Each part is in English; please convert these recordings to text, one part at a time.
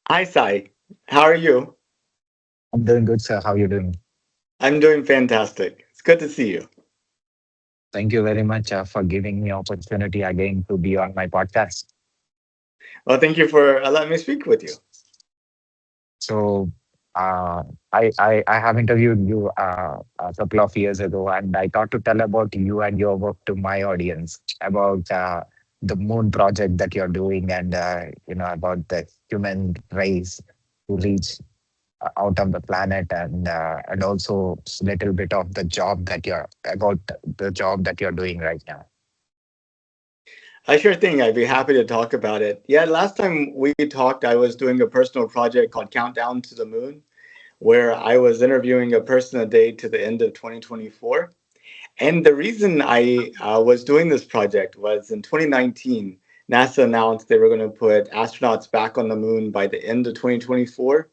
Hi, Sai. How are you? I'm doing good, sir. How are you doing? I'm doing fantastic. It's good to see you. Thank you very much for giving me opportunity again to be on my podcast. Well, thank you for letting me speak with you. So, I have interviewed you a couple of years ago, and I thought to tell about you and your work to my audience about the moon project that you're doing, and about the human race to reach out of the planet, and also a little bit of the job that you're doing right now. I sure thing. I'd be happy to talk about it. Yeah, last time we talked, I was doing a personal project called Countdown to the Moon, where I was interviewing a person a day to the end of 2024. And the reason I was doing this project was in 2019, NASA announced they were going to put astronauts back on the moon by the end of 2024.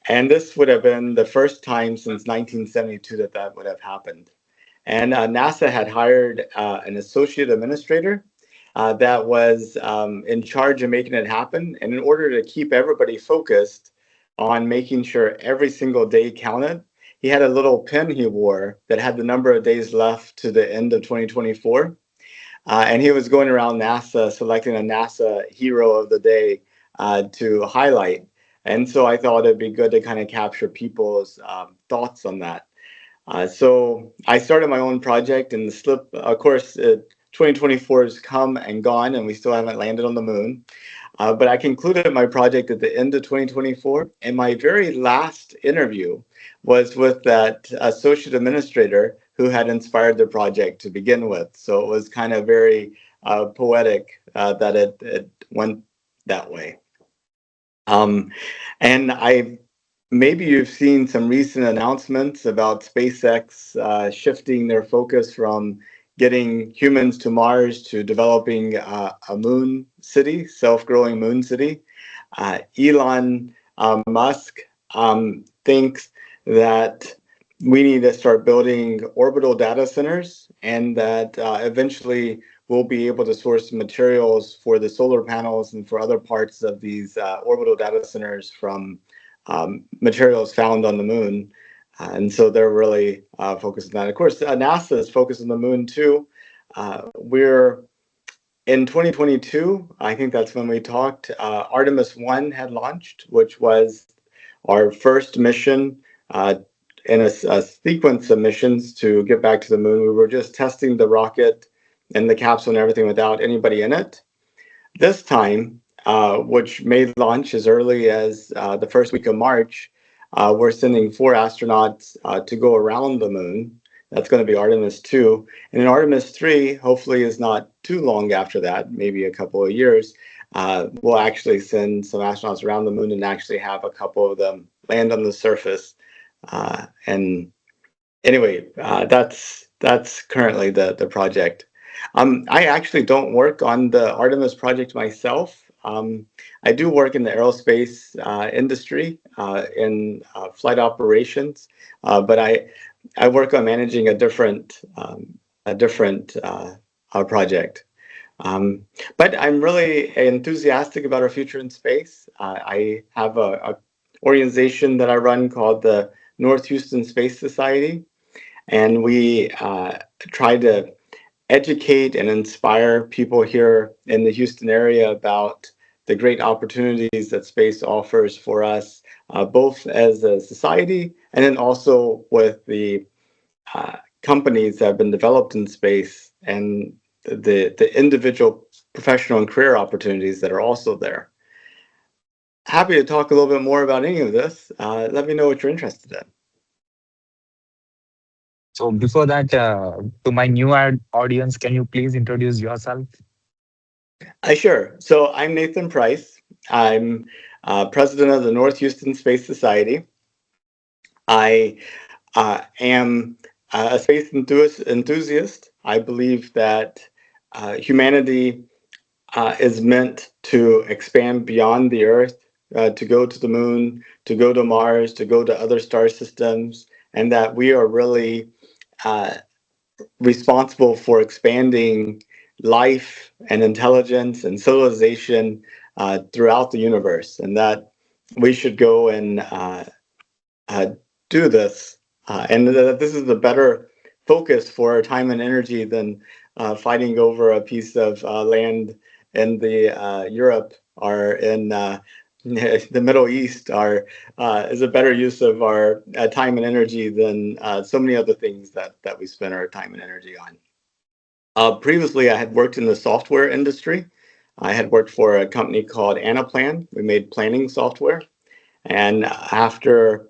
And this would have been the first time since 1972 that that would have happened. And NASA had hired an associate administrator that was in charge of making it happen. And in order to keep everybody focused on making sure every single day counted, he had a little pin he wore that had the number of days left to the end of 2024. And he was going around NASA selecting a NASA hero of the day to highlight. And so I thought it'd be good to kind of capture people's thoughts on that. So I started my own project, and the slip, of course, 2024 has come and gone, and we still haven't landed on the moon. But I concluded my project at the end of 2024, and my very last interview was with that associate administrator who had inspired the project to begin with. So it was kind of very poetic that it went that way. Um, and I maybe you've seen some recent announcements about SpaceX shifting their focus from getting humans to Mars to developing a moon city, self-growing moon city. Elon Musk thinks that we need to start building orbital data centers, and that eventually we'll be able to source materials for the solar panels and for other parts of these orbital data centers from materials found on the moon. And so they're really focused on that. Of course, NASA is focused on the moon too. We're in 2022, I think that's when we talked, Artemis 1 had launched, which was our first mission in a sequence of missions to get back to the moon. We were just testing the rocket and the capsule and everything without anybody in it. This time, which may launch as early as the first week of March, we're sending four astronauts to go around the moon. That's going to be Artemis 2. And then Artemis 3, hopefully, is not too long after that, maybe a couple of years. We'll actually send some astronauts around the moon and actually have a couple of them land on the surface. And anyway, that's currently the project. I actually don't work on the Artemis project myself. I do work in the aerospace industry in flight operations, but I work on managing a different project. Um, but I'm really enthusiastic about our future in space. I have a organization that I run called the North Houston Space Society, and we try to educate and inspire people here in the Houston area about the great opportunities that space offers for us, both as a society and then also with the companies that have been developed in space and the individual professional and career opportunities that are also there. Happy to talk a little bit more about any of this. Let me know what you're interested in. So before that, to my new audience, can you please introduce yourself? Sure. So I'm Nathan Price. I'm president of the North Houston Space Society. I am a space enthusiast. I believe that humanity is meant to expand beyond the Earth, to go to the moon, to go to Mars, to go to other star systems, and that we are really uh, responsible for expanding life and intelligence and civilization throughout the universe. And that we should go and uh, do this, and that this is a better focus for our time and energy than fighting over a piece of land in the Europe or in the Middle East. Are is a better use of our time and energy than so many other things that we spend our time and energy on. Previously, I had worked in the software industry. I had worked for a company called Anaplan. We made planning software. And after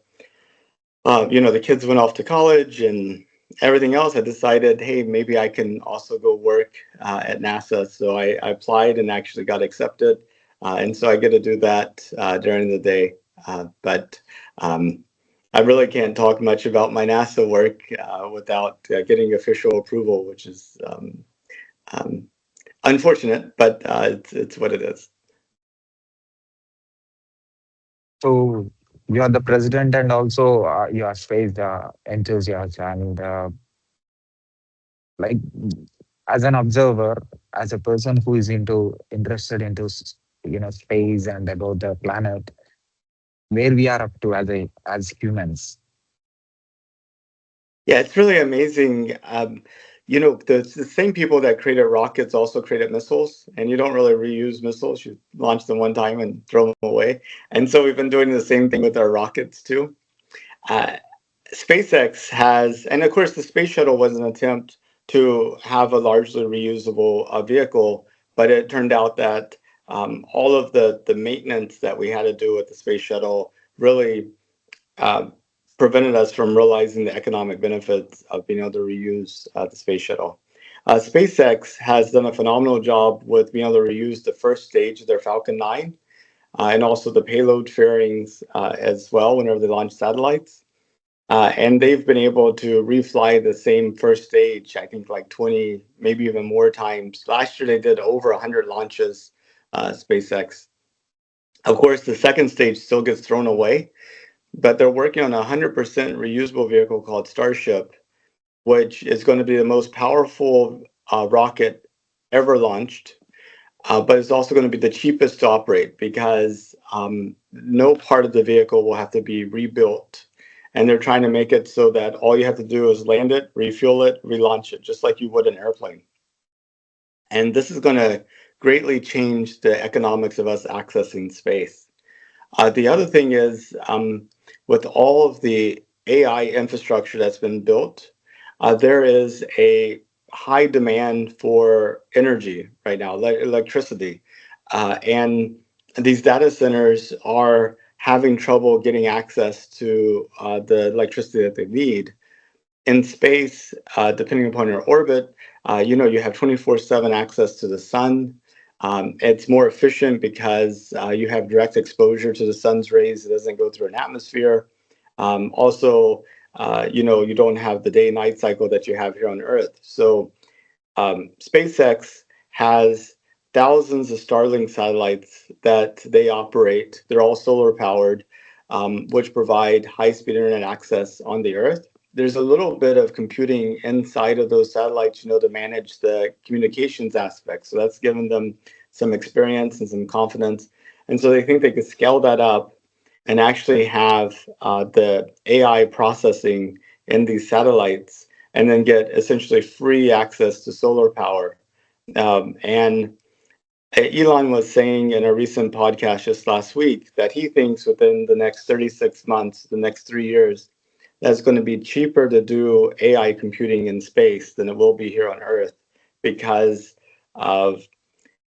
the kids went off to college and everything else, I decided, hey, maybe I can also go work at NASA. So I applied and actually got accepted. And so I get to do that during the day. But I really can't talk much about my NASA work without getting official approval, which is um, unfortunate, but it's what it is. So you are the president and also you are space enthusiast and like as an observer, as a person who is interested into space and about the planet, where we are up to as humans. Yeah, it's really amazing. The same people that created rockets also created missiles, and you don't really reuse missiles. You launch them one time and throw them away. And so we've been doing the same thing with our rockets too. Uh, SpaceX has, and of course, the space shuttle was an attempt to have a largely reusable vehicle, but it turned out that all of the maintenance that we had to do with the space shuttle really uh, prevented us from realizing the economic benefits of being able to reuse the space shuttle. SpaceX has done a phenomenal job with being able to reuse the first stage of their Falcon 9 and also the payload fairings as well whenever they launch satellites. And they've been able to refly the same first stage, I think like 20, maybe even more times. Last year they did over 100 launches, SpaceX. Of course, the second stage still gets thrown away, but they're working on a 100% reusable vehicle called Starship, which is going to be the most powerful rocket ever launched. But it's also going to be the cheapest to operate because no part of the vehicle will have to be rebuilt. And they're trying to make it so that all you have to do is land it, refuel it, relaunch it, just like you would an airplane. And this is going to greatly change the economics of us accessing space. The other thing is, with all of the AI infrastructure that's been built, there is a high demand for energy right now, electricity. And these data centers are having trouble getting access to the electricity that they need. In space, depending upon your orbit, you have 24/7 access to the sun. It's more efficient because you have direct exposure to the sun's rays. It doesn't go through an atmosphere. Also, you don't have the day-night cycle that you have here on Earth. So SpaceX has thousands of Starlink satellites that they operate. They're all solar powered, which provide high speed internet access on the Earth. There's a little bit of computing inside of those satellites, to manage the communications aspect. So that's given them some experience and some confidence. And so they think they could scale that up and actually have the AI processing in these satellites and then get essentially free access to solar power. And Elon was saying in a recent podcast just last week that he thinks within the next 36 months, the next 3 years, that's going to be cheaper to do AI computing in space than it will be here on Earth because of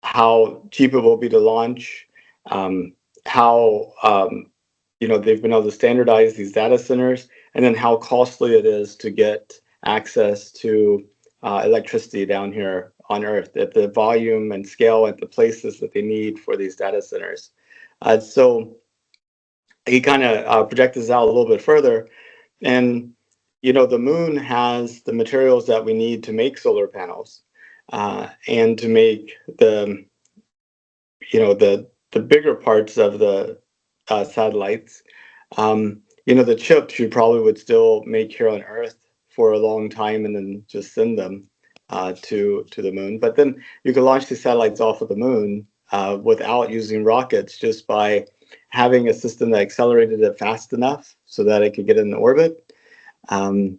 how cheap it will be to launch, how they've been able to standardize these data centers, and then how costly it is to get access to electricity down here on Earth at the volume and scale at the places that they need for these data centers. So he kind of projected this out a little bit further, and the moon has the materials that we need to make solar panels and to make the bigger parts of the satellites. The chips you probably would still make here on Earth for a long time and then just send them to the moon. But then you can launch these satellites off of the moon without using rockets, just by having a system that accelerated it fast enough so that it could get in orbit. Um,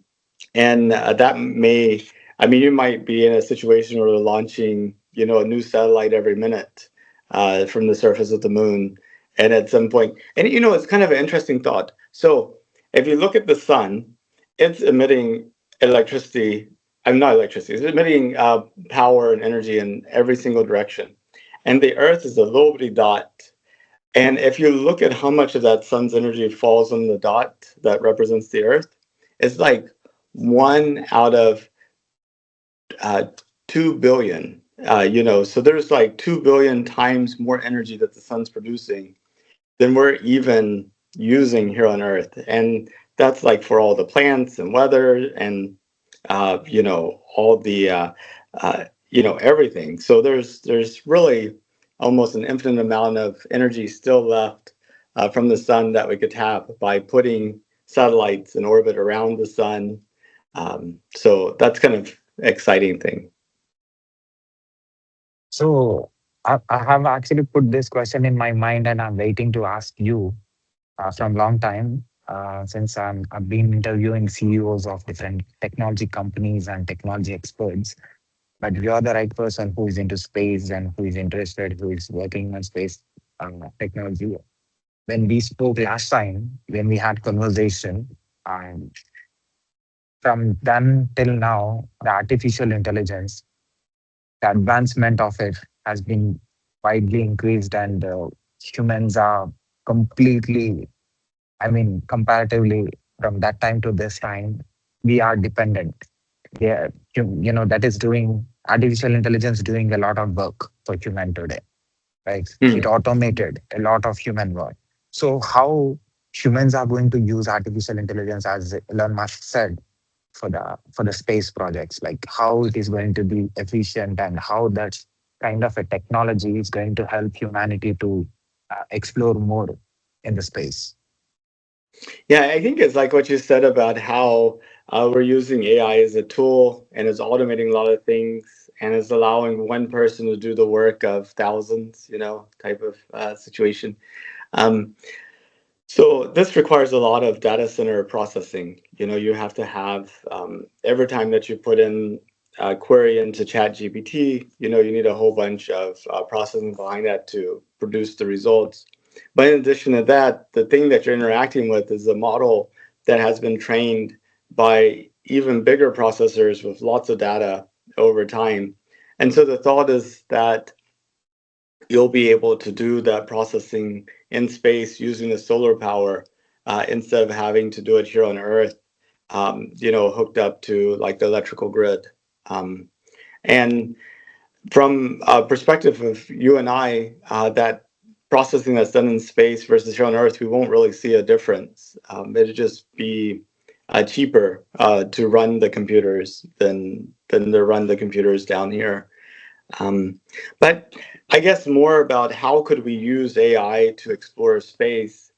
and that may, I mean, you might be in a situation where they're launching, a new satellite every minute from the surface of the moon. And at some point, and it's kind of an interesting thought. So if you look at the sun, it's emitting electricity. I'm not electricity. It's emitting power and energy in every single direction. And the Earth is a little bitty dot. And if you look at how much of that sun's energy falls on the dot that represents the Earth, it's like one out of uh, 2 billion. So there's like 2 billion times more energy that the sun's producing than we're even using here on Earth. And that's like for all the plants and weather and, all the, everything. So there's really almost an infinite amount of energy still left from the sun that we could tap by putting satellites in orbit around the sun. So that's kind of exciting thing. So I have actually put this question in my mind, and I'm waiting to ask you from long time. Since I've been interviewing CEOs of different technology companies and technology experts, but you're the right person who is into space and who is interested, who is working on space technology. When we spoke last time, when we had conversation, um, from then till now, the artificial intelligence, the advancement of it has been widely increased, and humans are completely, I mean, comparatively from that time to this time, we are dependent. Yeah, that is doing artificial intelligence doing a lot of work for human today, right? It Hmm. automated a lot of human work. So how humans are going to use artificial intelligence, as Elon Musk said, for the space projects, like how it is going to be efficient and how that kind of a technology is going to help humanity to explore more in the space. Yeah, I think it's like what you said about how we're using AI as a tool and is automating a lot of things and is allowing one person to do the work of thousands, type of situation. Um, so this requires a lot of data center processing. You have to have every time that you put in a query into ChatGPT, you need a whole bunch of processing behind that to produce the results. But in addition to that, the thing that you're interacting with is a model that has been trained by even bigger processors with lots of data over time. And so the thought is that you'll be able to do that processing in space using the solar power instead of having to do it here on Earth, hooked up to like the electrical grid. Um, and from a perspective of you and I, that processing that's done in space versus here on Earth, we won't really see a difference. It'll just be cheaper to run the computers than to run the computers down here. Um, but I guess more about how could we use AI to explore space.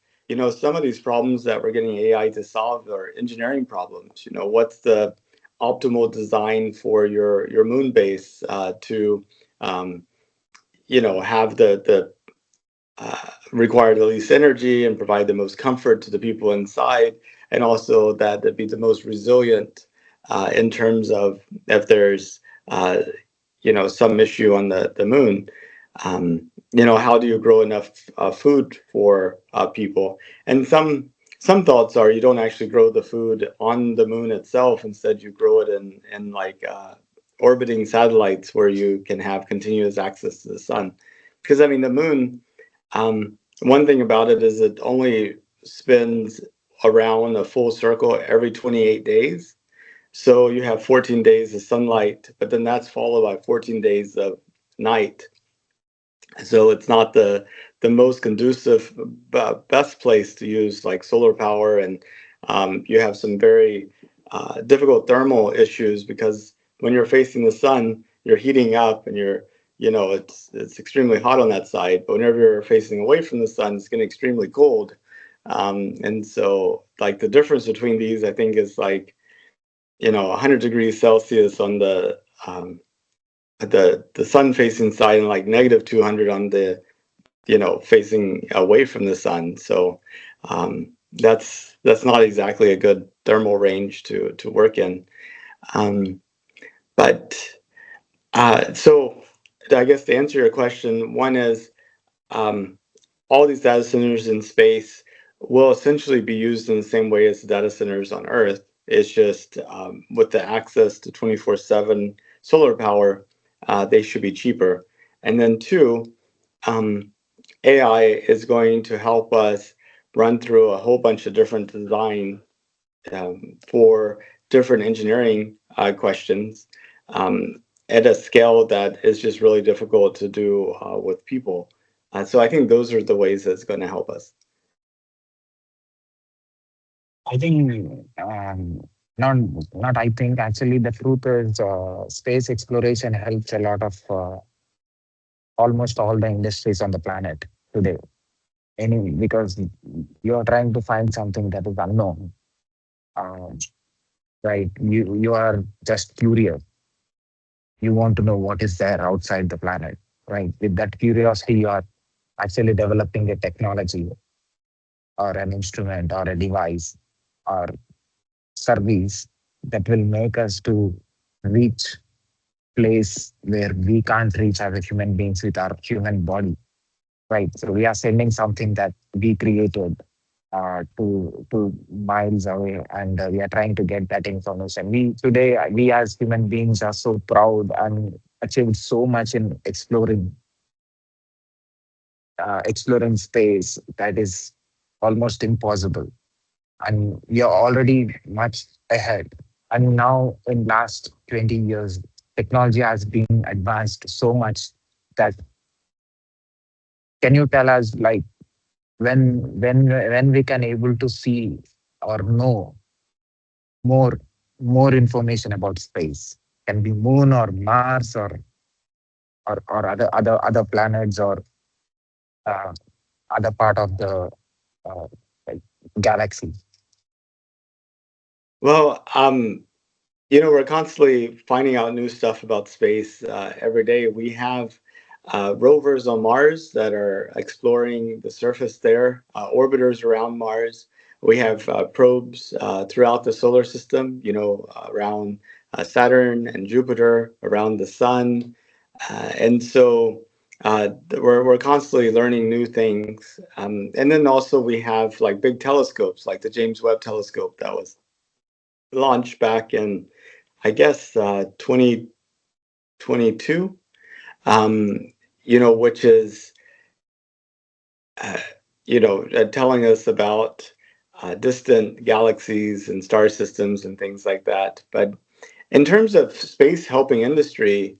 Some of these problems that we're getting AI to solve are engineering problems. What's the optimal design for your moon base to um, have the require the least energy and provide the most comfort to the people inside, and also that it be the most resilient in terms of if there's uh, some issue on the moon. How do you grow enough food for people? And some thoughts are you don't actually grow the food on the moon itself. Instead, you grow it in like orbiting satellites where you can have continuous access to the sun. Because I mean, the moon. One thing about it is it only spins around a full circle every 28 days. So you have 14 days of sunlight, but then that's followed by 14 days of night. So it's not the most conducive, best place to use like solar power, and you have some very difficult thermal issues because when you're facing the sun, you're heating up and it's extremely hot on that side. But whenever you're facing away from the sun, it's getting extremely cold. And so like the difference between these, I think, is like 100 degrees Celsius on the sun facing side and like negative 200 on the facing away from the sun. So that's not exactly a good thermal range to work in. Um, but so I guess to answer your question, one is um, all these data centers in space will essentially be used in the same way as the data centers on Earth. It's just with the access to 24/7 solar power, they should be cheaper. And then two, um, AI is going to help us run through a whole bunch of different design for different engineering questions at a scale that is just really difficult to do with people. So I think those are the ways that's going to help us. I think not not I think actually the truth is space exploration helps a lot of almost all the industries on the planet today. Any because you are trying to find something that is unknown, um, right? You are just curious. You want to know what is there outside the planet, right? With that curiosity, you are actually developing a technology or an instrument or a device or service that will make us to reach place where we can't reach as a human beings with our human body, right? So we are sending something that we created to miles away, and we are trying to get that information. We today we as human beings are so proud and achieved so much in exploring space that is almost impossible, and we are already much ahead. And now in last 20 years, technology has been advanced so much that can you tell us like when we can able to see or know more more information about space? Can be moon or Mars or other planets or uh, other part of the uh, like galaxy. Well, we're constantly finding out new stuff about space every day. We have rovers on Mars that are exploring the surface there, orbiters around Mars. We have probes throughout the solar system, around Saturn and Jupiter, around the sun. And so we're constantly learning new things. And then also we have like big telescopes, like the James Webb Telescope that was launched back in, I guess, 2022, which is, uh, telling us about distant galaxies and star systems and things like that. But in terms of space helping industry,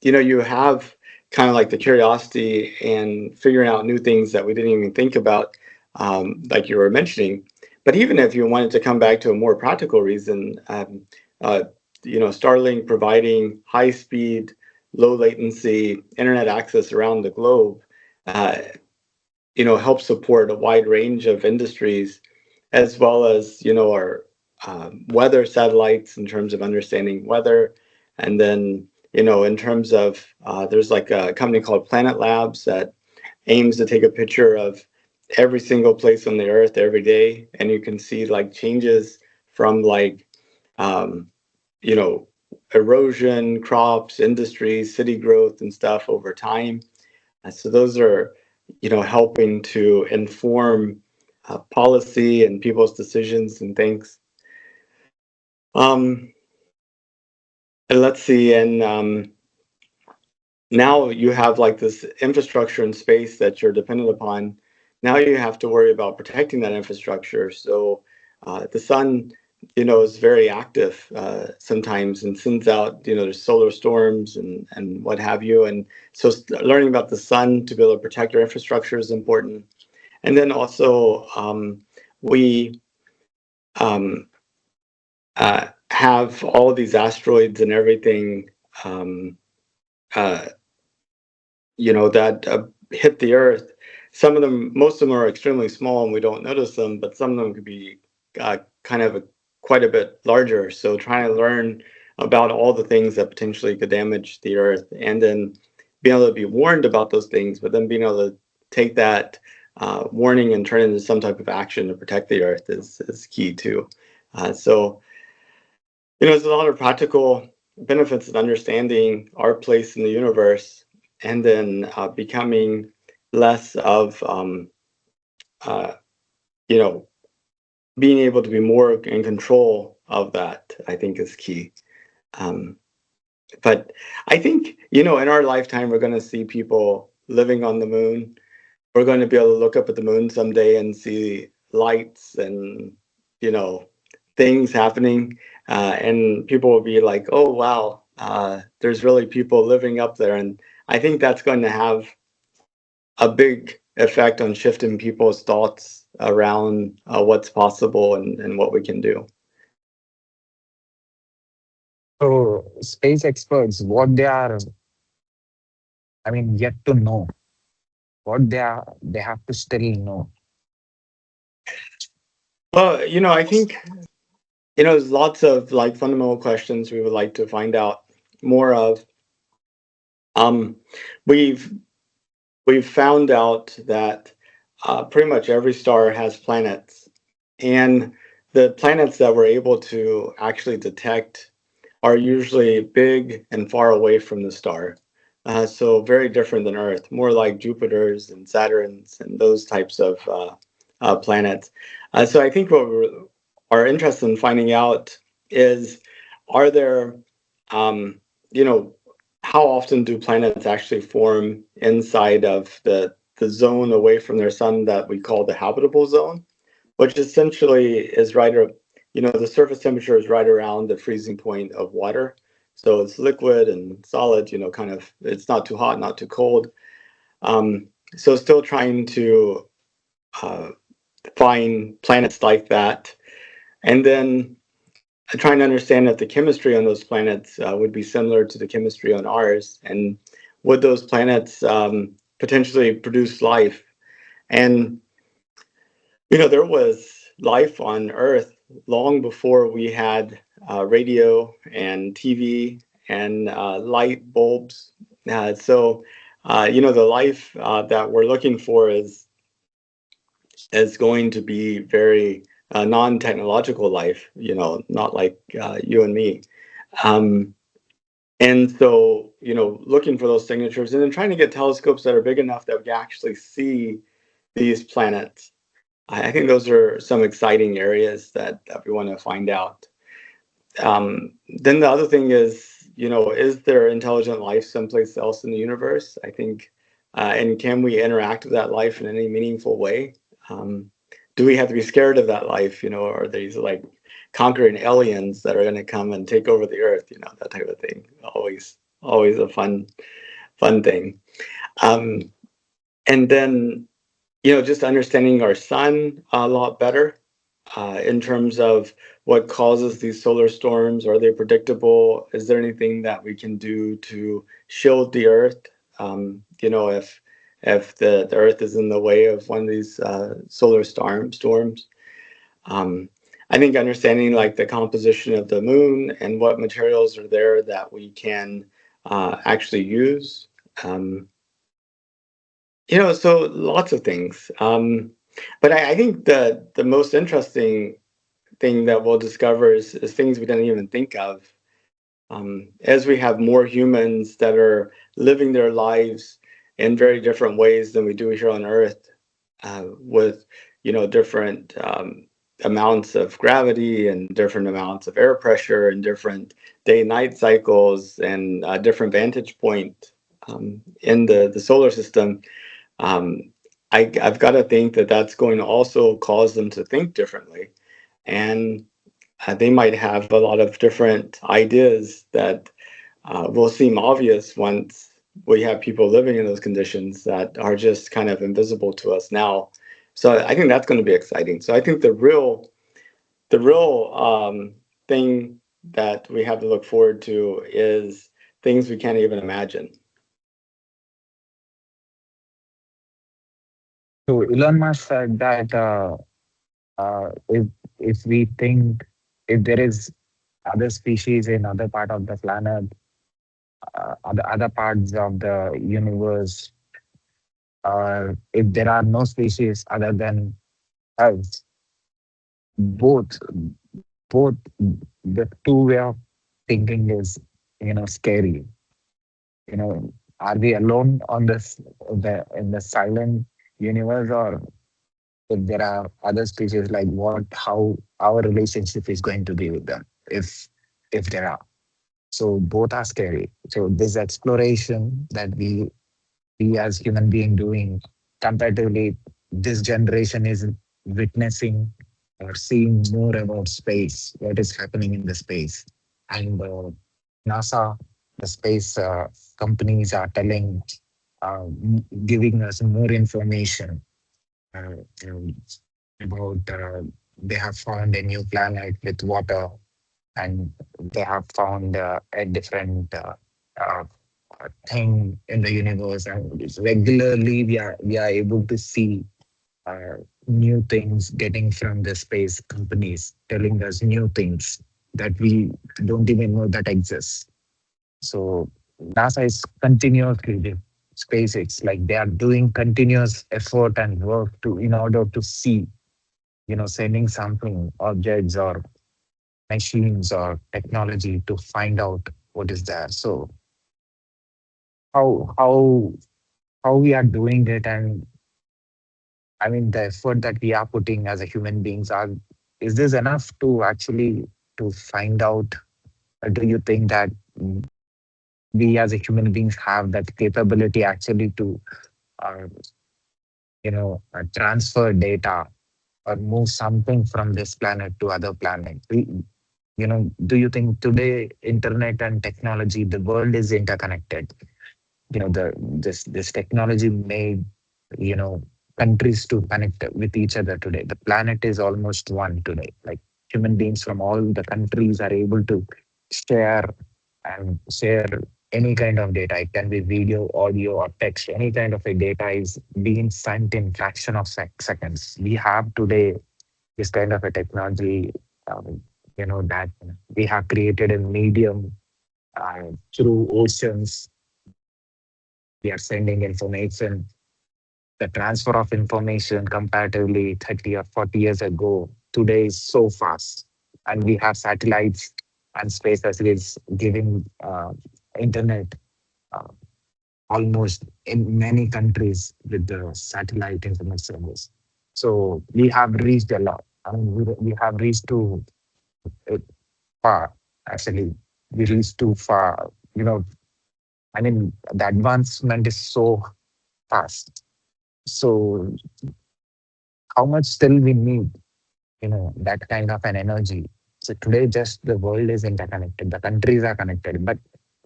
you have kind of like the curiosity and figuring out new things that we didn't even think about, like you were mentioning. But even if you wanted to come back to a more practical reason, uh, Starlink providing high speed, low latency internet access around the globe, uh, helps support a wide range of industries, as well as our weather satellites in terms of understanding weather, and then in terms of there's like a company called Planet Labs that aims to take a picture of every single place on the earth every day, and you can see like changes from like um, you know erosion, crops, industries, city growth, and stuff over time. So those are, helping to inform policy and people's decisions and things. Um, and let's see, and now you have like this infrastructure in space that you're dependent upon. Now you have to worry about protecting that infrastructure. So the sun, is very active sometimes and sends out, there's solar storms and what have you. And so learning about the sun to be able to protect our infrastructure is important. And then also, we um, have all of these asteroids and everything, um, uh, that hit the Earth. Some of them, most of them are extremely small and we don't notice them, but some of them could be kind of quite a bit larger. So trying to learn about all the things that potentially could damage the Earth, and then being able to be warned about those things, but then being able to take that warning and turn it into some type of action to protect the Earth is key too. So, there's a lot of practical benefits in understanding our place in the universe, and then becoming less of, uh, you know, being able to be more in control of that, I think is key. Um, but I think, in our lifetime, we're going to see people living on the moon. We're going to be able to look up at the moon someday and see lights and, you know, things happening. And people will be like, oh, wow, there's really people living up there. And I think that's going to have a big effect on shifting people's thoughts around what's possible and what we can do. So space experts, what they are, I mean, yet to know, what they have to still know. Well, I think, there's lots of like fundamental questions we would like to find out more of. Um, we've we've found out that pretty much every star has planets, and the planets that we're able to actually detect are usually big and far away from the star. So very different than Earth, more like Jupiter's and Saturn's and those types of planets. So I think what we are interested in finding out is, are there, um, you know, how often do planets actually form inside of the zone away from their sun that we call the habitable zone, which essentially is the surface temperature is right around the freezing point of water. So it's liquid and solid, kind of, it's not too hot, not too cold. Um, so still trying to uh, find planets like that. And then trying to understand if the chemistry on those planets would be similar to the chemistry on ours. And would those planets potentially produce life? And there was life on Earth long before we had radio and TV and light bulbs. The life that we're looking for is going to be very non-technological life. Not like you and me. Um, and so, looking for those signatures, and then trying to get telescopes that are big enough that we can actually see these planets. I think those are some exciting areas that we want to find out. Then the other thing is there intelligent life someplace else in the universe? I think, and can we interact with that life in any meaningful way? Um, do we have to be scared of that life? Or are these like conquering aliens that are going to come and take over the earth? That type of thing. Always a fun thing. Um, and then just understanding our sun a lot better in terms of what causes these solar storms. Are they predictable? Is there anything that we can do to shield the Earth? If the Earth is in the way of one of these solar storms. Um, I think understanding like the composition of the moon and what materials are there that we can actually use. Um, so lots of things. But I think the most interesting thing that we'll discover is things we didn't even think of. As we have more humans that are living their lives in very different ways than we do here on Earth, with different amounts of gravity and different amounts of air pressure and different day-night cycles and different vantage point in the solar system. um, I've got to think that that's going to also cause them to think differently. And they might have a lot of different ideas that will seem obvious once we have people living in those conditions that are just kind of invisible to us now. So I think that's going to be exciting. So I think the real thing that we have to look forward to is things we can't even imagine. So Elon Musk said that if we think if there is other species in other part of the planet, other parts of the universe, or if there are no species other than us, both both the two way of thinking is, scary. Are we alone on this the in the silent universe, or if there are other species, like what how our relationship is going to be with them, if there are. So both are scary. So this exploration that we as human being doing, comparatively, this generation is witnessing or seeing more about space, what is happening in the space. And NASA, the space companies are telling, giving us more information uh, um, about, they have found a new planet with water, and they have found a different thing in the universe, and regularly we are able to see uh, new things getting from the space companies telling us new things that we don't even know that exists. So NASA is continuously the SpaceX, like they are doing continuous effort and work to in order to see, sending something, objects or machines or technology to find out what is there. So how how how we are doing it, and I mean the effort that we are putting as a human beings, are is this enough to actually to find out? Or do you think that we as a human beings have that capability actually to uh, transfer data or move something from this planet to other planet? Do you think today internet and technology, the world is interconnected? This technology made, you know countries to connect with each other today. The planet is almost one today. Like human beings from all the countries are able to share and share any kind of data. It can be video, audio, or text. Any kind of a data is being sent in fraction of seconds. We have today this kind of a technology, that we have created a medium through oceans. We are sending information. The transfer of information comparatively 30 or 40 years ago, today is so fast. And we have satellites and space facilities giving internet uh, almost in many countries with the satellite internet service. So we have reached a lot. I mean, we have reached to uh, far, actually. We reached too far. I mean, the advancement is so fast. So how much still we need, that kind of an energy. So today, just the world is interconnected. The countries are connected, but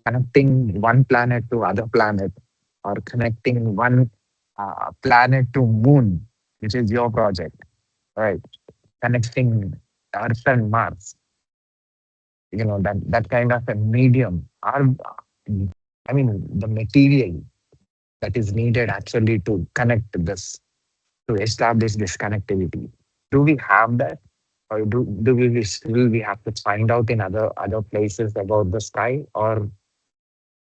connecting one planet to other planet, or connecting one planet to moon, which is your project, right? Connecting Earth and Mars, that kind of a medium. I mean, the material that is needed actually to connect this, to establish this connectivity. Do we have that? Or do we still we have to find out in other places about the sky, or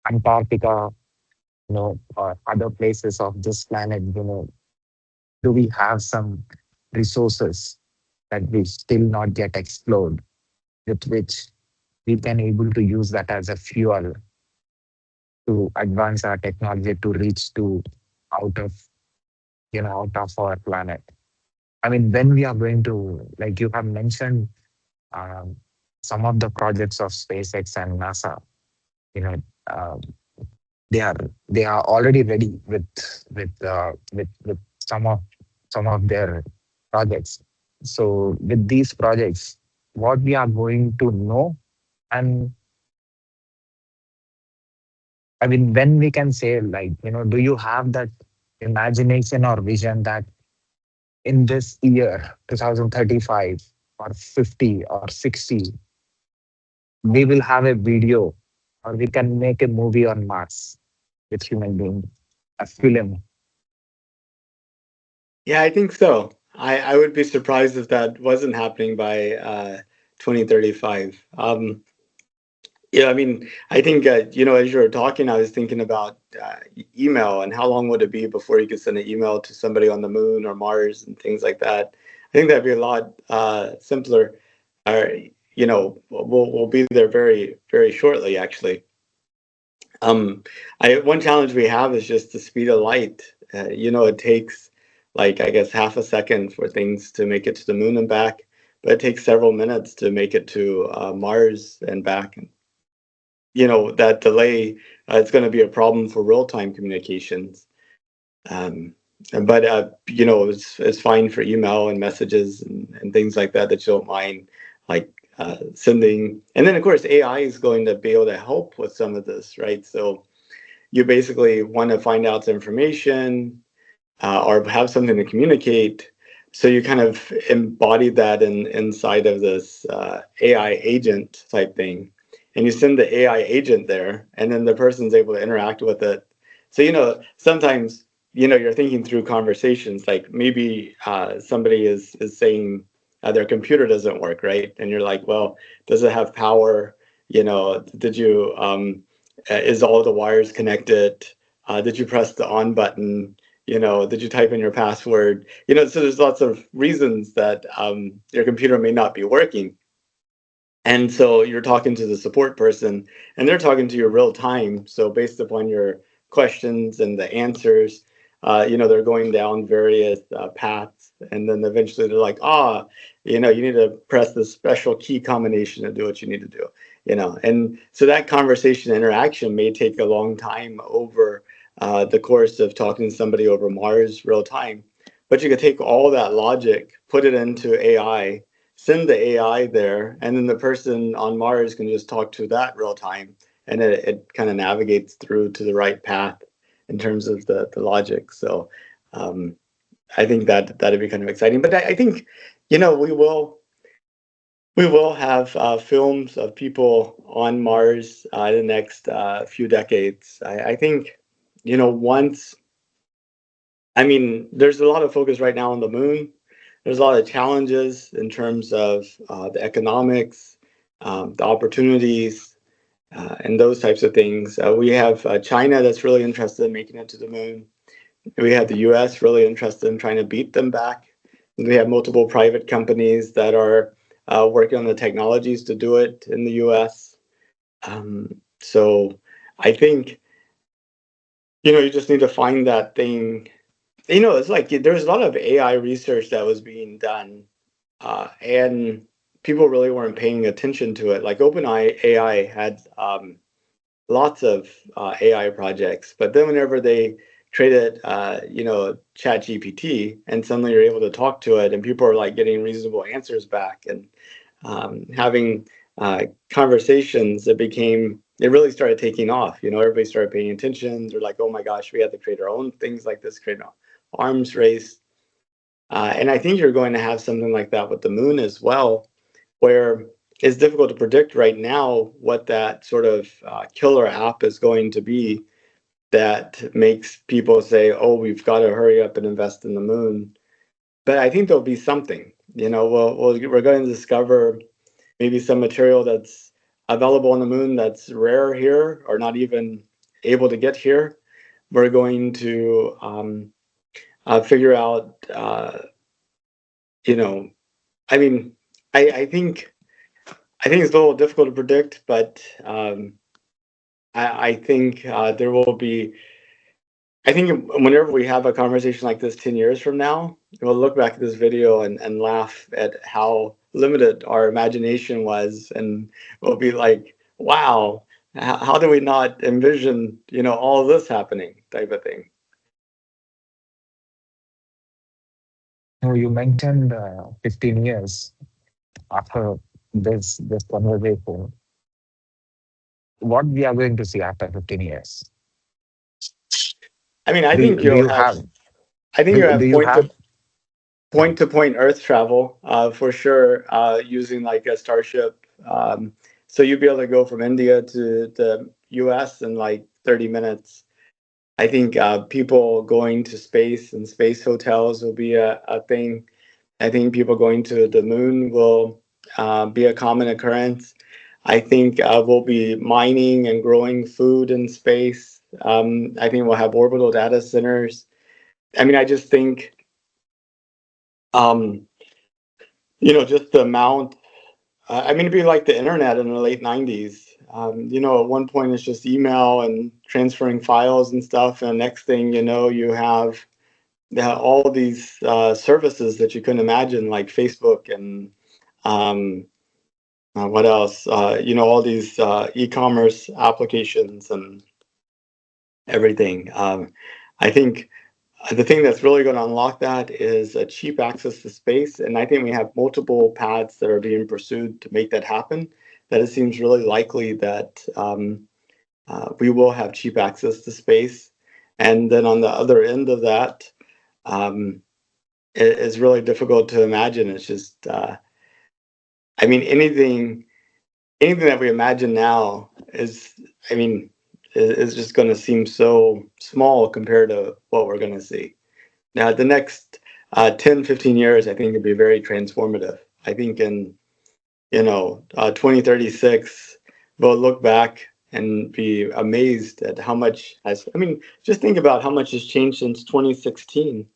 Antarctica, or other places of this planet? Do we have some resources that we still not get explored, with which we can able to use that as a fuel to advance our technology to reach to out of out of our planet? I mean, when we are going to, like you have mentioned, um, some of the projects of SpaceX and NASA, you know, uh, they are already ready with some of their projects. So with these projects, what we are going to know, and I mean, when we can say, like, do you have that imagination or vision that in this year, 2035 or 50 or 60, we will have a video, or we can make a movie on Mars with human beings, a film. Yeah, I think so. I would be surprised if that wasn't happening by 2035. Yeah, I mean, I think as you were talking, I was thinking about email and how long would it be before you could send an email to somebody on the moon or Mars and things like that. I think that'd be a lot simpler. Or we'll be there very very shortly, actually. Um, one challenge we have is just the speed of light. It takes like I guess half a second for things to make it to the moon and back, but it takes several minutes to make it to Mars and back. That delay is going to be a problem for real-time communications. Um, but it's fine for email and messages and things like that that you don't mind, like sending. And then, of course, AI is going to be able to help with some of this, right? So you basically want to find out the information or have something to communicate. So you kind of embody that inside of this AI agent type thing. And you send the AI agent there, and then the person's able to interact with it. So, sometimes, you're thinking through conversations, like maybe somebody is saying their computer doesn't work, right? And you're like, well, does it have power? Did you, is all the wires connected? Did you press the on button? Did you type in your password? So there's lots of reasons that your computer may not be working. And so you're talking to the support person and they're talking to you real time. So based upon your questions and the answers, they're going down various paths. And then eventually they're like, you need to press this special key combination to do what you need to do. And so that conversation interaction may take a long time over the course of talking to somebody over Mars real time. But you could take all that logic, put it into AI, send the AI there, and then the person on Mars can just talk to that real time, and it kind of navigates through to the right path in terms of the logic. So um, I think that'd be kind of exciting. But I think we will have films of people on Mars in the next few decades. I think once. I mean, there's a lot of focus right now on the moon. There's a lot of challenges in terms of the economics, the opportunities, and those types of things. We have China that's really interested in making it to the moon. We have the US really interested in trying to beat them back. And we have multiple private companies that are working on the technologies to do it in the US. So I think, you just need to find that thing. It's like there's a lot of AI research that was being done, and people really weren't paying attention to it. Like OpenAI AI had lots of AI projects, but then whenever they created, ChatGPT, and suddenly you're able to talk to it, and people are like getting reasonable answers back and having conversations, it really started taking off. Everybody started paying attention. They're like, oh my gosh, we have to create our own things like this, create an arms race. And I think you're going to have something like that with the moon as well, where it's difficult to predict right now what that sort of killer app is going to be that makes people say, oh, we've got to hurry up and invest in the moon. But I think there'll be something. We're going to discover maybe some material that's available on the moon that's rare here or not even able to get here. We're going to figure out, you know, I mean, I think it's a little difficult to predict, but I think there will be. I think whenever we have a conversation like this 10 years from now, we'll look back at this video and laugh at how limited our imagination was, and we'll be like, "Wow, how do we not envision, all of this happening?" type of thing. No, you mentioned 15 years after this conversation. What we are going to see after 15 years? I mean, I Do think you, do you'll you have. have I think you'll do have you point have to point Earth travel for sure, using like a starship. So you'd be able to go from India to the US in like 30 minutes. I think people going to space and space hotels will be a thing. I think people going to the moon will be a common occurrence. I think we'll be mining and growing food in space. I think we'll have orbital data centers. I mean, I just think, um, just the amount. I mean, it'd be like the internet in the late 90s. At one point it's just email and transferring files and stuff. And next thing you know, you have all these services that you couldn't imagine, like Facebook and um, what else? All these e-commerce applications and everything. I think the thing that's really going to unlock that is a cheap access to space, and I think we have multiple paths that are being pursued to make that happen. That it seems really likely that we will have cheap access to space, and then on the other end of that, um, it's really difficult to imagine. It's just, I mean, anything that we imagine now is, I mean, is just going to seem so small compared to what we're going to see. Now, the next 10, 15 years, I think it'd be very transformative. I think in, 2036, we'll look back and be amazed at how much has, I mean, just think about how much has changed since 2016.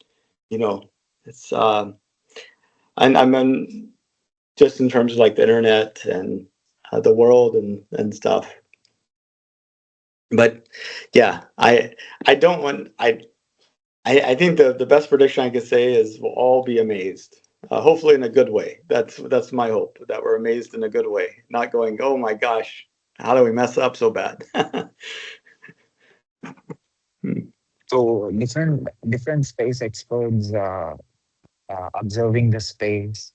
You know, it's, and I mean, just in terms of like the internet and the world and stuff. But yeah, I don't want I think the best prediction I could say is we'll all be amazed. Hopefully in a good way. That's my hope, that we're amazed in a good way, not going, oh my gosh, how do we mess up so bad? So different space experts observing the space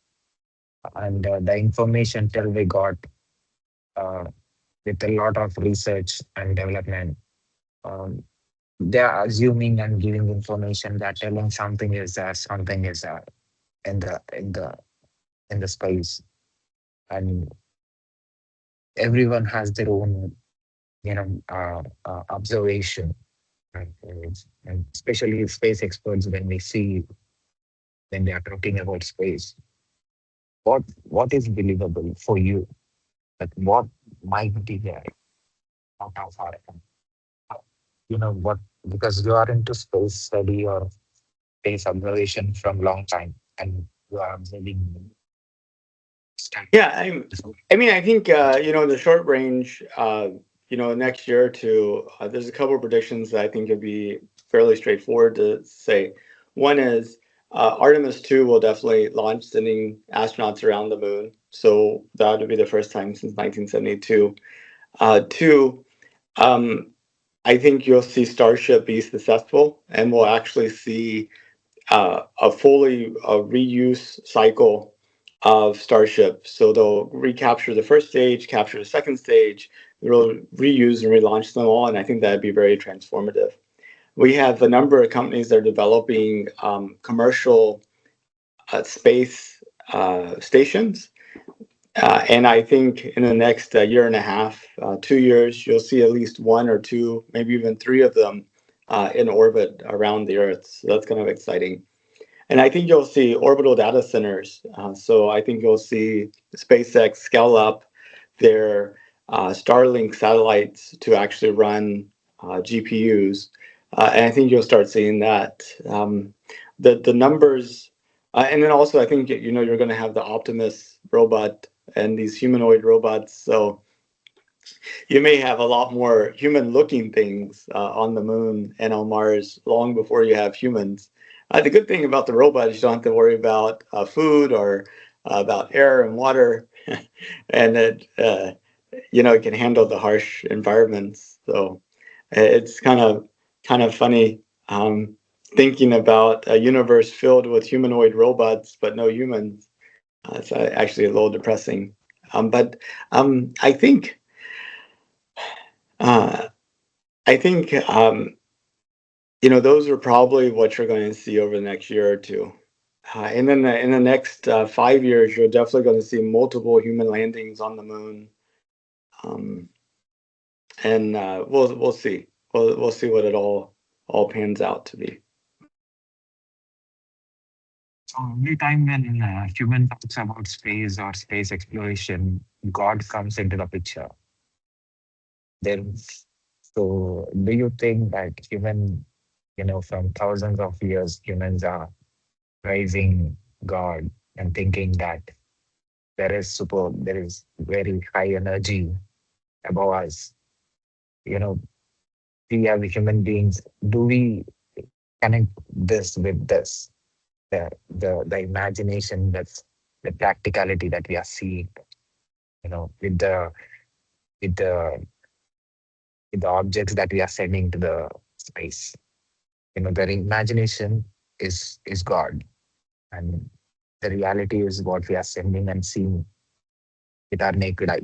and the information till we got uh, with a lot of research and development. Um, they are assuming and giving information that telling something is in the space, and everyone has their own observation. Right? And especially space experts, when we see when they are talking about space, what is believable for you? Like what might be there out of our what, because you are into space study or space observation from long time, and you are observing stuff. Yeah, I mean, I think the short range, next year or two, there's a couple of predictions that I think would be fairly straightforward to say. One is Artemis 2 will definitely launch, sending astronauts around the moon. So that would be the first time since 1972. Two, um, I think you'll see Starship be successful, and we'll actually see a fully reuse cycle of Starship. So they'll recapture the first stage, capture the second stage, they'll reuse and relaunch them all, and I think that'd be very transformative. We have a number of companies that are developing commercial space stations. And I think in the next year and a half, 2 years, you'll see at least one or two, maybe even three of them in orbit around the Earth. So that's kind of exciting. And I think you'll see orbital data centers. So I think you'll see SpaceX scale up their Starlink satellites to actually run GPUs. And I think you'll start seeing that. The numbers, and then also I think you're going to have the Optimus robot and these humanoid robots. So you may have a lot more human-looking things on the moon and on Mars long before you have humans. The good thing about the robot is you don't have to worry about food or about air and water, and it can handle the harsh environments. So it's kind of funny thinking about a universe filled with humanoid robots but no humans. It's actually a little depressing. But I think. Uh, I think those are probably what you're going to see over the next year or two. And then in the next 5 years, you're definitely going to see multiple human landings on the moon. Um, and we'll see. We'll see what it all pans out to be. So every time when human talks about space or space exploration, God comes into the picture. Then, so do you think that from thousands of years, humans are praising God and thinking that there is very high energy above us? You know, we as human beings, do we connect this with this? The imagination, that's the practicality that we are seeing, with the objects that we are sending to the space. The imagination is God, and the reality is what we are sending and seeing with our naked eye.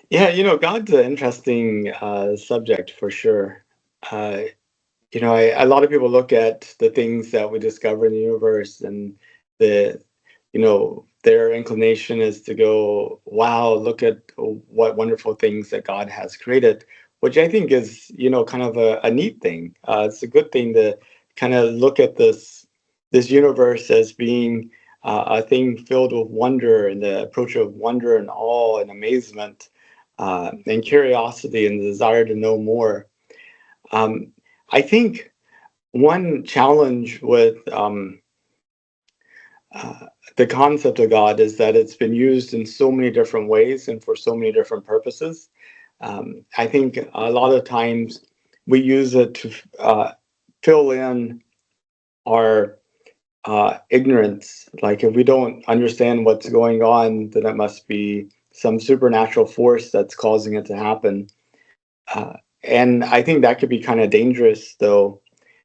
Yeah, God's an interesting subject for sure. Uh, a lot of people look at the things that we discover in the universe, and the, their inclination is to go, wow, look at what wonderful things that God has created, which I think is, kind of a neat thing. It's a good thing to kind of look at this universe as being a thing filled with wonder, and the approach of wonder and awe and amazement, and curiosity and the desire to know more. Um, I think one challenge with uh, the concept of God is that it's been used in so many different ways and for so many different purposes. I think a lot of times we use it to fill in our ignorance. Like if we don't understand what's going on, then it must be some supernatural force that's causing it to happen. Uh, and I think that could be kind of dangerous, though.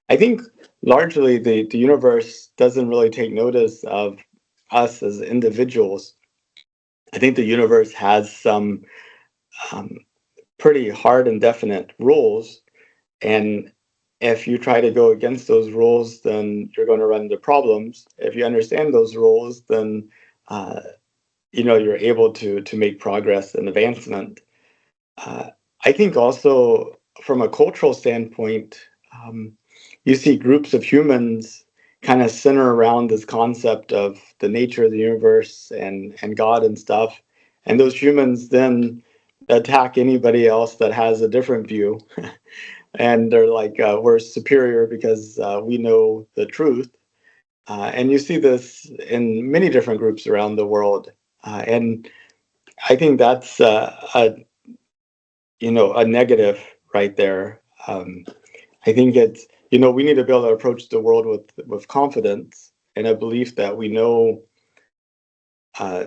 I think largely the universe doesn't really take notice of us as individuals. I think the universe has some um, pretty hard and definite rules. And if you try to go against those rules, then you're going to run into problems. If you understand those rules, then uh, you're able to make progress and advancement. Uh, I think also from a cultural standpoint, um, you see groups of humans kind of center around this concept of the nature of the universe and God and stuff. And those humans then attack anybody else that has a different view. And they're like, we're superior because we know the truth. And you see this in many different groups around the world. And I think that's a negative right there. I think it's we need to be able to approach the world with confidence and a belief that we know uh,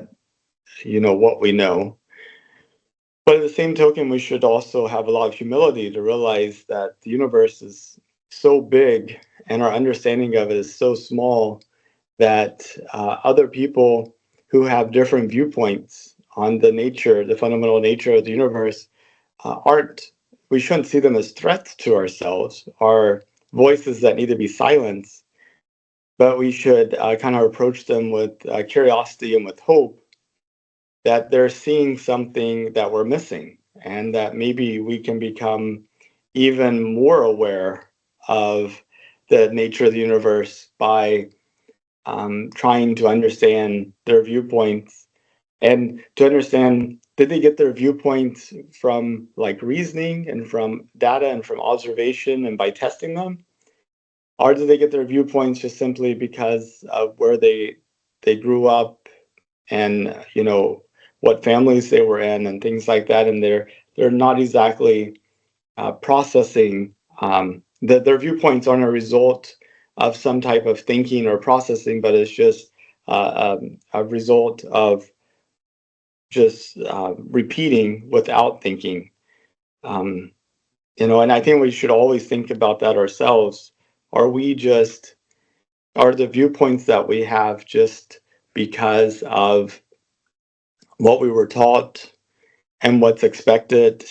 what we know. But at the same token, we should also have a lot of humility to realize that the universe is so big and our understanding of it is so small that other people who have different viewpoints on the fundamental nature of the universe, aren't we shouldn't see them as threats to ourselves, or voices that need to be silenced, but we should kind of approach them with curiosity and with hope that they're seeing something that we're missing, and that maybe we can become even more aware of the nature of the universe by trying to understand their viewpoints, and to understand, did they get their viewpoints from like reasoning and from data and from observation and by testing them, or did they get their viewpoints just simply because of where they grew up, and what families they were in and things like that, and they're not exactly processing, their viewpoints aren't a result of some type of thinking or processing, but it's just a result of just repeating without thinking. Um, and I think we should always think about that ourselves. Are we just, are the viewpoints that we have just because of what we were taught and what's expected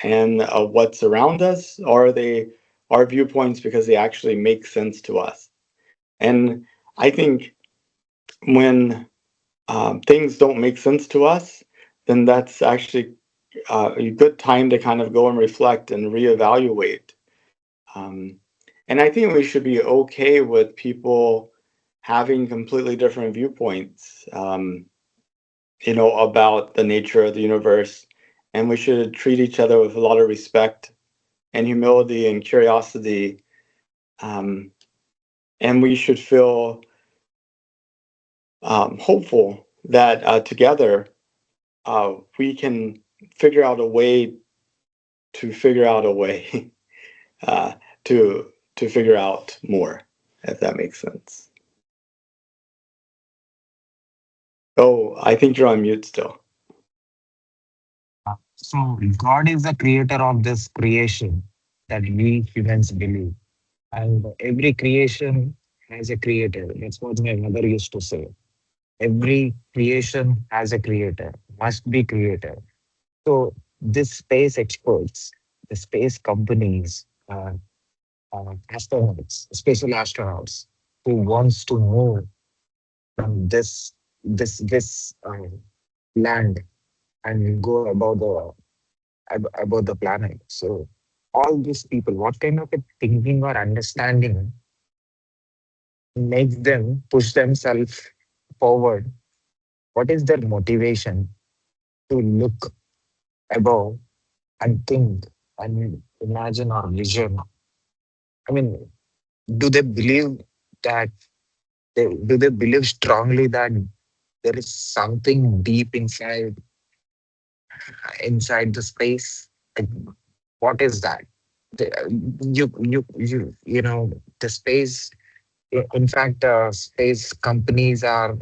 and what's around us? Or are they our viewpoints because they actually make sense to us? And I think when things don't make sense to us, then that's actually a good time to kind of go and reflect and reevaluate. Um, and I think we should be okay with people having completely different viewpoints. about the nature of the universe, and we should treat each other with a lot of respect and humility and curiosity. Um, and we should feel hopeful that together we can figure out a way to figure out a way uh, to figure out more, if that makes sense. Oh, I think you're on mute still. So God is the creator of this creation that we humans believe. And every creation has a creator. That's what my mother used to say. Every creation has a creator, must be creator. So this space experts, the space companies, astronauts, special astronauts, who wants to move from this land and go about the planet. So all these people, what kind of a thinking or understanding makes them push themselves forward? What is their motivation to look above and think and imagine or vision? I mean, do they believe that do they believe strongly that there is something deep inside the space? Like, what is that? The, you know the space. In fact, space companies are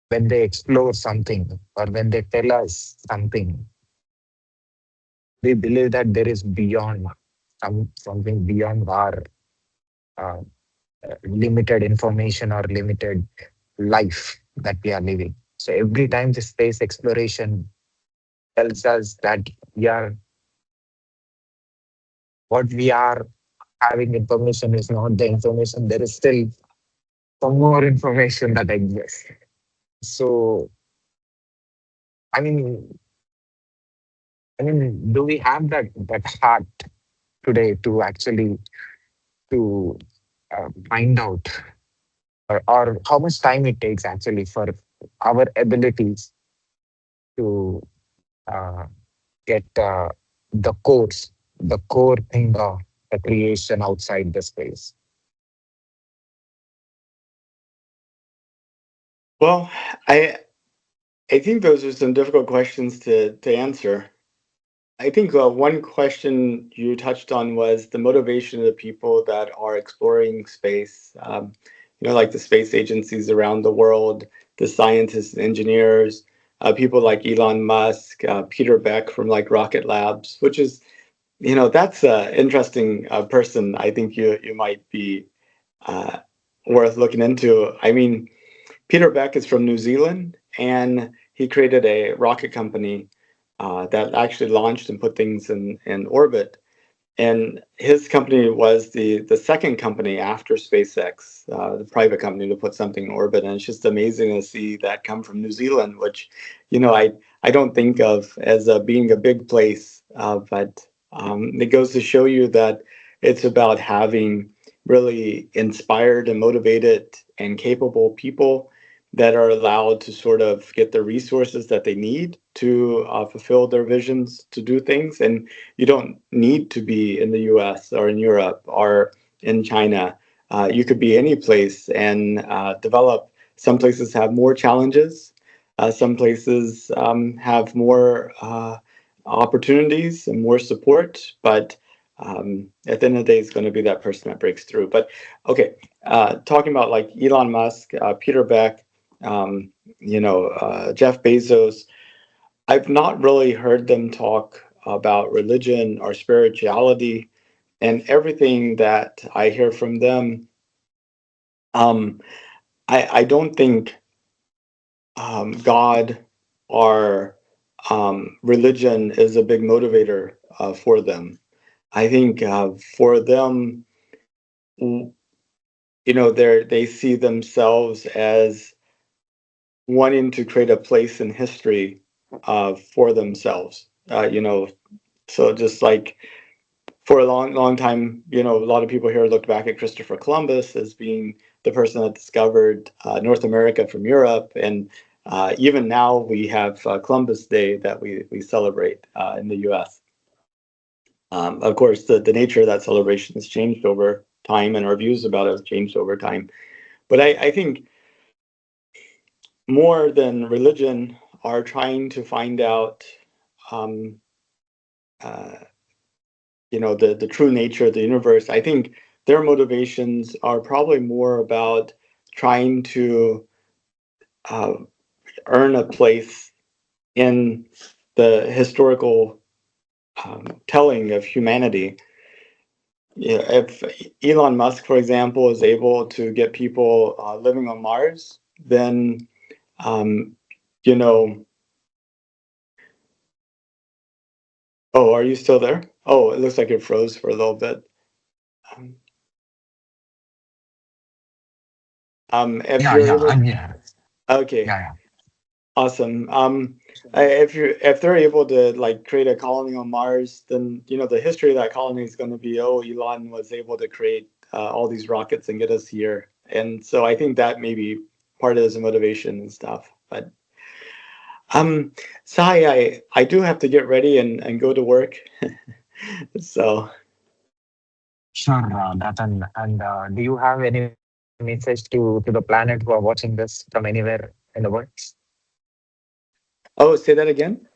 when they explore something or when they tell us something, we believe that there is beyond something beyond our uh, limited information or limited life that we are living. So every time the space exploration tells us that we are what we are having information is not the information. There is still some more information that exists. So I mean, do we have that heart today to actually to find out, or how much time it takes actually for our abilities to uh, get the core thing of the creation outside the space? Well, I I think those are some difficult questions to answer. I think one question you touched on was the motivation of the people that are exploring space. Like the space agencies around the world, the scientists and engineers, people like Elon Musk, Peter Beck from like Rocket Labs, which is, that's an interesting person. I think you might be uh, worth looking into. I mean, Peter Beck is from New Zealand, and he created a rocket company that actually launched and put things in orbit. And his company was the second company after SpaceX, the private company to put something in orbit. And it's just amazing to see that come from New Zealand, which, I don't think of as being a big place, but it goes to show you that it's about having really inspired and motivated and capable people that are allowed to sort of get the resources that they need to fulfill their visions to do things. And you don't need to be in the US or in Europe or in China. You could be any place and develop. Some places have more challenges. Some places have more opportunities and more support. But at the end of the day, it's going to be that person that breaks through. But okay, talking about like Elon Musk, Peter Beck, Jeff Bezos, I've not really heard them talk about religion or spirituality, and everything that I hear from them. Um, I don't think God or religion is a big motivator for them. I think for them, they see themselves as wanting to create a place in history for themselves. So just like for a long, long time, a lot of people here looked back at Christopher Columbus as being the person that discovered North America from Europe, and Even now, we have Columbus Day that we celebrate in the U.S. Of course, the nature of that celebration has changed over time, and our views about it have changed over time. But I think more than religion are trying to find out, um, uh, the true nature of the universe. I think their motivations are probably more about trying to uh, earn a place in the historical telling of humanity. Yeah, if Elon Musk, for example, is able to get people living on Mars, then um, you know. Oh, are you still there? Oh, it looks like it froze for a little bit. Um, if Yeah, you're yeah, able, I'm here. okay, Yeah, awesome. If they're able to like create a colony on Mars, then the history of that colony is going to be, oh, Elon was able to create all these rockets and get us here, and so I think that may be part of his motivation and stuff. But um, Sai, I do have to get ready and go to work. So, sure, Nathan. And do you have any message to the planet who are watching this from anywhere in the world? oh, say that again.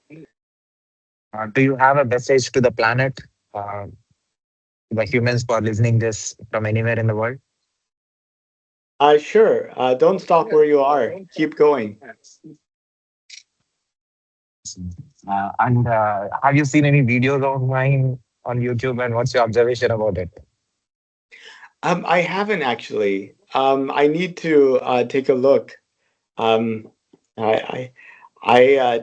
Do you have a message to the planet, uh, the humans who are listening this from anywhere in the world? Sure. Don't stop where you are. Keep going. And have you seen any videos of mine on YouTube, and what's your observation about it? I haven't actually. I need to take a look. Um, I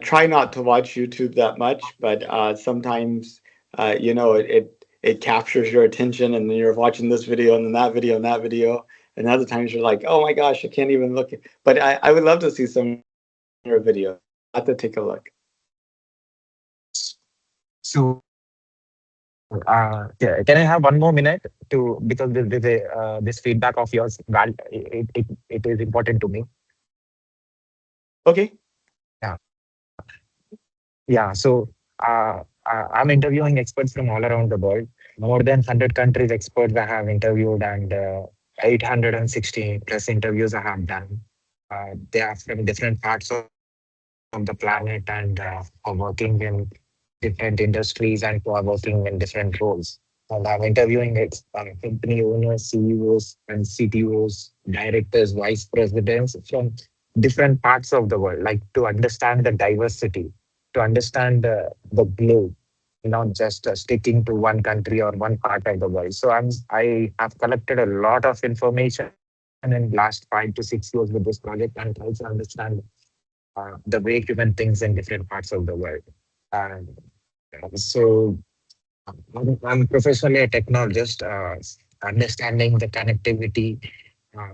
try not to watch YouTube that much, but sometimes it captures your attention, and then you're watching this video and then that video and that video, and other times you're like, oh my gosh, I can't even look. But I would love to see some of your videos. I have to take a look. So, yeah, can I have 1 more minute to, because this feedback of yours, it is important to me. Okay. Yeah, yeah. So, I'm interviewing experts from all around the world. More than 100 countries experts I have interviewed, and 860 plus interviews I have done. They are from different parts of the planet, and are working in different industries, and who are working in different roles. And I'm interviewing company owners, CEOs, and CTOs, directors, vice presidents from different parts of the world, like to understand the diversity, to understand the globe, not just sticking to one country or one part of the world. So I have collected a lot of information in last 5 to 6 years with this project, and try to understand the way human thinks in different parts of the world. And so I'm professionally a technologist. Understanding the connectivity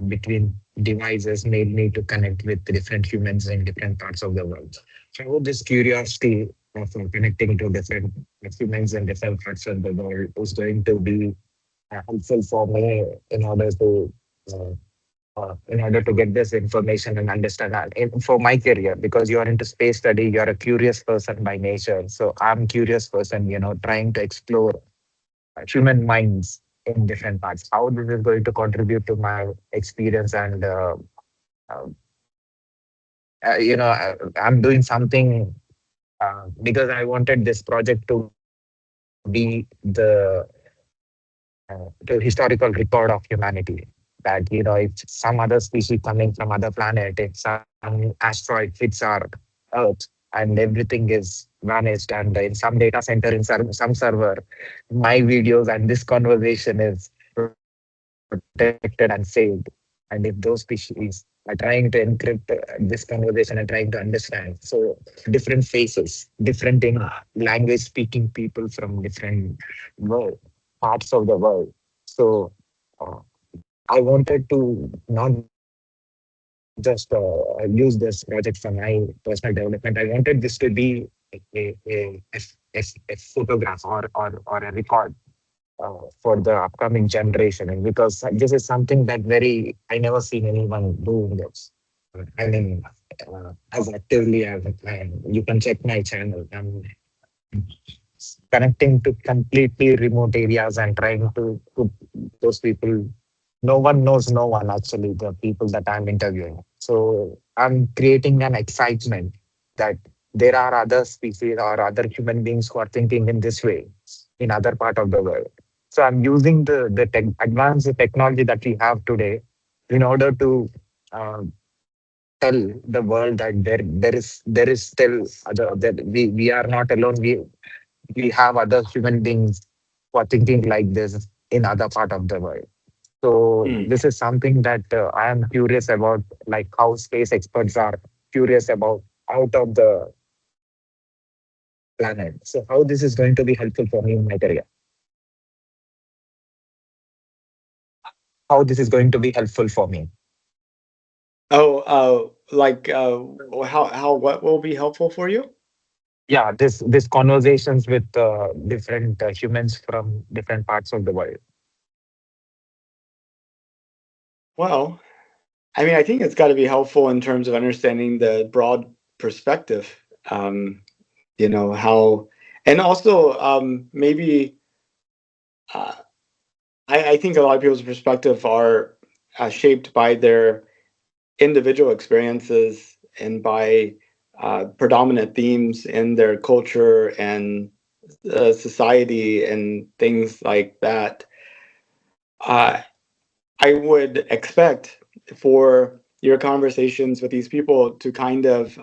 between devices made me to connect with different humans in different parts of the world. So this curiosity of connecting to different humans in different parts of the world is going to be helpful for me uh, in order to get this information and understand that for my career, because you are into space study, you're a curious person by nature. So I'm curious person, trying to explore human minds in different parts, how this is going to contribute to my experience. And uh, I'm doing something because I wanted this project to be the historical record of humanity. That, if some other species coming from other planet, if some asteroid hits our Earth and everything is vanished, and in some data center, in some server, my videos and this conversation is protected and saved. And if those species are trying to encrypt this conversation and trying to understand, so different faces, different language speaking people from different world parts of the world. So uh, I wanted to not just use this project for my personal development. I wanted this to be a photograph, or a record for the upcoming generation. And because this is something that very I never seen anyone doing this. I mean, as actively as I can. You can check my channel. I'm connecting to completely remote areas and trying to put those people. No one knows no one actually, the people that I'm interviewing. So I'm creating an excitement that there are other species or other human beings who are thinking in this way in other part of the world. So I'm using the advanced technology that we have today in order to uh, tell the world that there is still other, that we are not alone. We have other human beings who are thinking like this in other part of the world. So Hmm. this is something that I am curious about, like how space experts are curious about out of the planet. So how this is going to be helpful for me in my career? How this is going to be helpful for me? Oh, how what will be helpful for you? Yeah, this conversations with different humans from different parts of the world. Well, I mean, I think it's got to be helpful in terms of understanding the broad perspective. Um, how, and also maybe uh, I think a lot of people's perspective are shaped by their individual experiences and by predominant themes in their culture and society and things like that. Uh, I would expect for your conversations with these people to kind of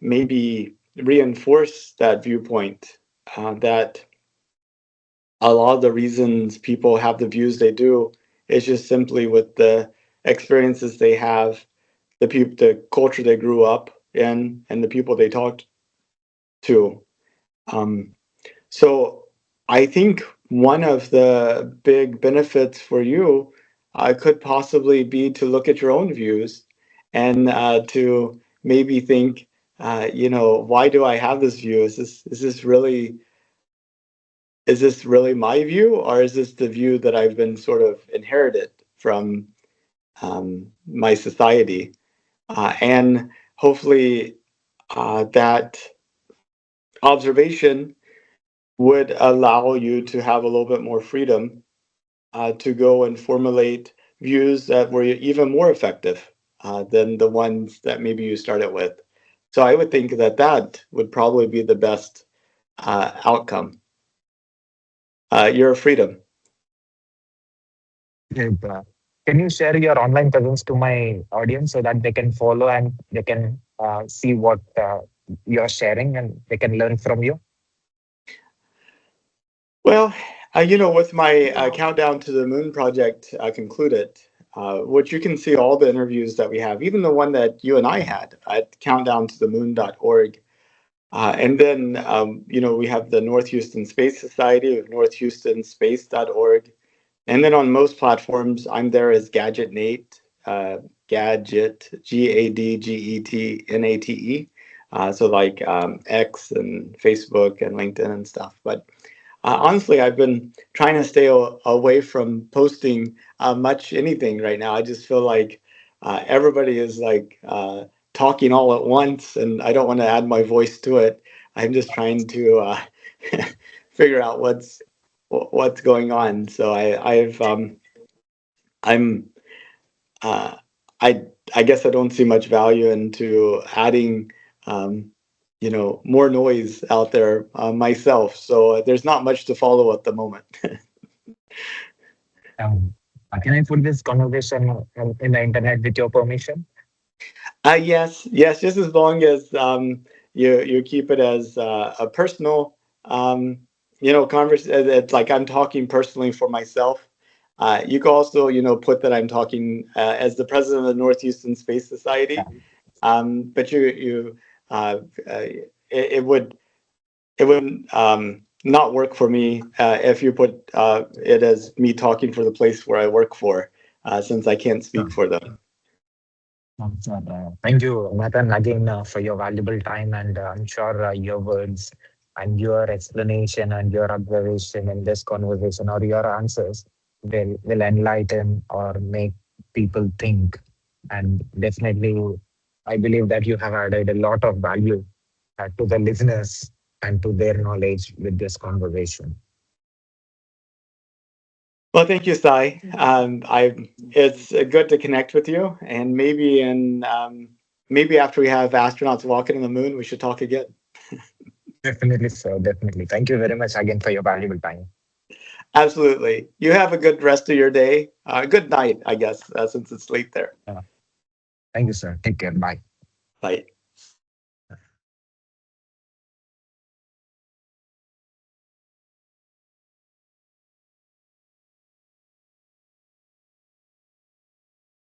maybe reinforce that viewpoint that a lot of the reasons people have the views they do is just simply with the experiences they have, the culture they grew up in, and the people they talked to. Um, so I think one of the big benefits for you could possibly be to look at your own views and to maybe think, why do I have this view? Is this really my view, or is this the view that I've been sort of inherited from my society? And hopefully, that observation would allow you to have a little bit more freedom to go and formulate views that were even more effective than the ones that maybe you started with. So I would think that that would probably be the best outcome. Your freedom. Great. Can you share your online presence to my audience so that they can follow and they can see what you're sharing and they can learn from you? Well, with my countdown to the moon project concluded, which you can see all the interviews that we have, even the one that you and I had at countdowntothemoon.org. And then, we have the North Houston Space Society of northhoustonspace.org. And then on most platforms, I'm there as Gadget Nate, Gadget, GADGETNATE. So like X and Facebook and LinkedIn and stuff. But honestly, I've been trying to stay away from posting much anything right now. I just feel like everybody is like talking all at once, and I don't want to add my voice to it. I'm just trying to figure out what's going on. So I'm uh, I I guess I don't see much value into adding um, more noise out there myself. So there's not much to follow at the moment. Um, can I put this conversation in the internet with your permission? Yes, just as long as you keep it as a personal, conversation. It's like I'm talking personally for myself. You can also, put that I'm talking as the president of the North Houston Space Yeah. Society. But uh, it would not work for me if you put it as me talking for the place where I work for, since I can't speak Sure. for them. Sure. Thank you, Nathan, again for your valuable time. And I'm sure your words and your explanation and your observation in this conversation or your answers will enlighten or make people think And definitely, I believe that you have added a lot of value to the listeners and to their knowledge with this conversation. Well, thank you, Sai. It's good to connect with you, and maybe after we have astronauts walking on the moon, we should talk again. Definitely, sir. Definitely. Thank you very much again for your valuable time. Absolutely. You have a good rest of your day. Good night, I guess, since it's late there. Thank you, sir. Take care. Bye. Bye.